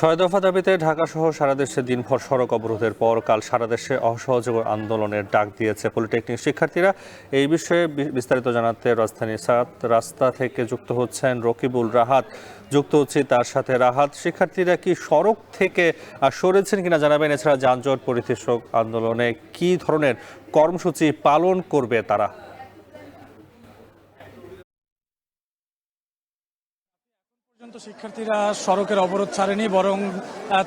ছয় দফা দাবিতে ঢাকাসহ সারা দেশে দিনভর সড়ক অবরোধের পর কাল সারা দেশে অসহযোগ আন্দোলনের ডাক দিয়েছে পলিটেকনিক শিক্ষার্থীরা। এই বিষয়ে বিস্তারিত জানাতে রাজধানী রাস্তা থেকে যুক্ত হচ্ছেন রকিবুল রাহাত। যুক্ত হচ্ছে তার সাথে রাহাত। শিক্ষার্থীরা কি সড়ক থেকে সরেছেন কিনা জানাবেন। এছাড়া যানজট পরিদর্শক আন্দোলনে কি ধরনের কর্মসূচি পালন করবে তারা? শিক্ষার্থীরা সড়কের অবরোধ ছাড়েনি, বরং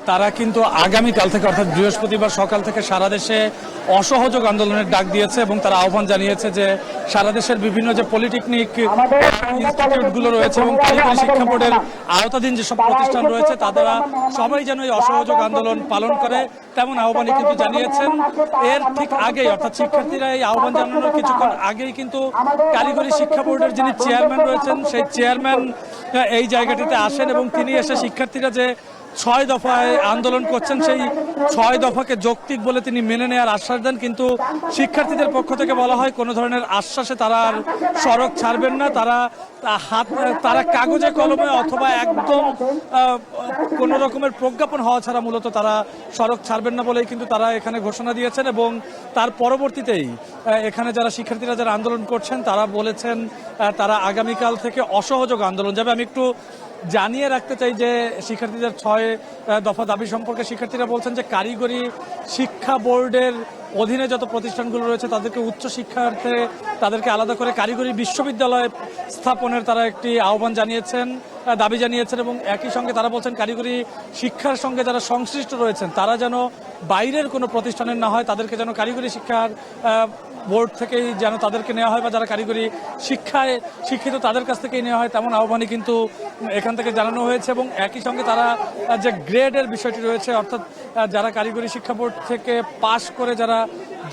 তারা কিন্তু আগামীকাল থেকে অর্থাৎ বৃহস্পতিবার সকাল থেকে সারা দেশে অসহযোগ আন্দোলনের ডাক দিয়েছে এবং তারা আহ্বান জানিয়েছে যে সারা দেশের বিভিন্ন যে পলিটেকনিক ইনস্টিটিউটগুলো রয়েছে এবং কারিগরি শিক্ষা বোর্ডের আওতাধীন যেসব প্রতিষ্ঠান রয়েছে তারা সবাই যেন এই অসহযোগ আন্দোলন পালন করে তেমন আহ্বানই কিন্তু জানিয়েছেন। এর ঠিক আগেই অর্থাৎ শিক্ষার্থীরা এই আহ্বান জানানোর কিছুক্ষণ আগেই কিন্তু কারিগরি শিক্ষা বোর্ডের যিনি চেয়ারম্যান রয়েছেন সেই চেয়ারম্যান এই জায়গাটিতে আসেন এবং তিনি এসে শিক্ষার্থীরা যে ৬ দফায় আন্দোলন করছেন সেই ৬ দফাকে যৌক্তিক বলে তিনি মেনে নেওয়ার আশ্বাস দেন, কিন্তু শিক্ষার্থীদের পক্ষ থেকে বলা হয় কোনো ধরনের আশ্বাসে তারা আর সড়ক ছাড়বেন না। তারা কাগজে কলমে অথবা একদম কোন রকমের প্রজ্ঞাপন হওয়া ছাড়া মূলত তারা সড়ক ছাড়বেন না বলেই কিন্তু তারা এখানে ঘোষণা দিয়েছেন এবং তার পরবর্তীতেই এখানে যারা শিক্ষার্থীরা যারা আন্দোলন করছেন তারা বলেছেন তারা আগামীকাল থেকে অসহযোগ আন্দোলন যাবে। আমি একটু জানিয়ে রাখতে চাই যে শিক্ষার্থীদের ৬ দফা দাবি সম্পর্কে শিক্ষার্থীরা বলছেন যে কারিগরি শিক্ষা বোর্ডের অধীনে যত প্রতিষ্ঠানগুলো রয়েছে তাদেরকে উচ্চ শিক্ষার্থে তাদেরকে আলাদা করে কারিগরি বিশ্ববিদ্যালয় স্থাপনের তারা একটি আহ্বান জানিয়েছেন, দাবি জানিয়েছেন এবং একই সঙ্গে তারা বলছেন কারিগরি শিক্ষার সঙ্গে যারা সংশ্লিষ্ট রয়েছেন তারা যেন বাইরের কোনো প্রতিষ্ঠানের না হয়, তাদেরকে যেন কারিগরি শিক্ষার বোর্ড থেকেই যেন তাদেরকে নেওয়া হয় বা যারা কারিগরি শিক্ষায় শিক্ষিত তাদের কাছ থেকেই নেওয়া হয় তেমন আহ্বানই কিন্তু এখান থেকে জানানো হয়েছে। এবং একই সঙ্গে তারা যে গ্রেডের বিষয়টি রয়েছে অর্থাৎ যারা কারিগরি শিক্ষা বোর্ড থেকে পাশ করে যারা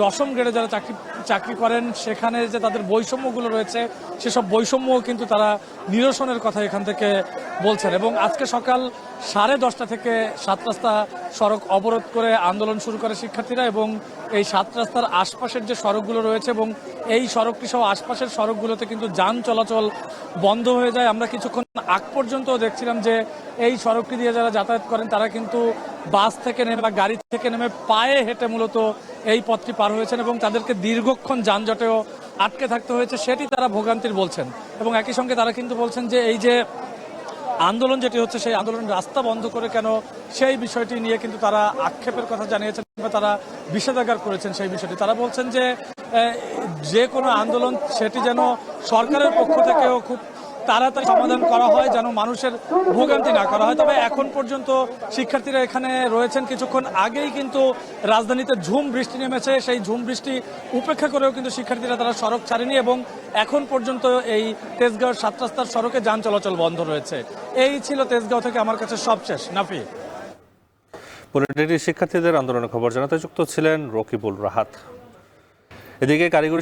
১০ম গ্রেডে যারা চাকরি করেন সেখানে যে তাদের বৈষম্যগুলো রয়েছে সেসব বৈষম্যও কিন্তু তারা নিরসনের কথা এখান থেকে বলছেন। এবং আজকে সকাল 10:30 থেকে ৭ রাস্তা সড়ক অবরোধ করে আন্দোলন শুরু করে শিক্ষার্থীরা এবং এই ৭ রাস্তার আশপাশের যে সড়কগুলো রয়েছে এবং এই সড়কটি সহ আশপাশের সড়কগুলোতে কিন্তু যান চলাচল বন্ধ হয়ে যায়। আমরা কিছুক্ষণ আগ পর্যন্ত দেখছিলাম যে এই সড়কটি দিয়ে যারা যাতায়াত করেন তারা কিন্তু বাস থেকে নেমে বা গাড়ি থেকে নেমে পায়ে হেঁটে মূলত এই পথটি পার হয়েছেন এবং তাদেরকে দীর্ঘক্ষণ যানজটেও আটকে থাকতে হয়েছে, সেটি তারা ভোগান্তির বলছেন। এবং একই সঙ্গে তারা কিন্তু বলছেন যে এই যে আন্দোলন যেটি হচ্ছে সেই আন্দোলন রাস্তা বন্ধ করে কেন সেই বিষয়টি নিয়ে কিন্তু তারা আক্ষেপের কথা জানিয়েছেন বা তারা বিষেধাগার করেছেন সেই বিষয়টি। তারা বলছেন যে কোনো আন্দোলন সেটি যেন সরকারের পক্ষ থেকেও খুব তাড়াতাড়ি সমাধান করা হয়, যেন মানুষের ভোগান্তি না করা হয়। তবে এখন পর্যন্ত শিক্ষার্থীরা এখানে রয়েছেন, কিছুক্ষণ আগেই কিন্তু রাজধানীতে ঝুম বৃষ্টি নেমেছে, সেই ঝুম বৃষ্টি উপেক্ষা করেও কিন্তু শিক্ষার্থীরা তারা সড়ক ছাড়েনি এবং এখন পর্যন্ত এই তেজগাঁও ৭ রাস্তার সড়কে যান চলাচল বন্ধ রয়েছে। এই ছিল তেজগাঁও থেকে আমার কাছে সবশেষ। নাফি, পলিটেকনিক শিক্ষার্থীদের আন্দোলনের খবর জানাতে যুক্ত ছিলেন রকিবুল রাহাত। এদিকে কারিগরি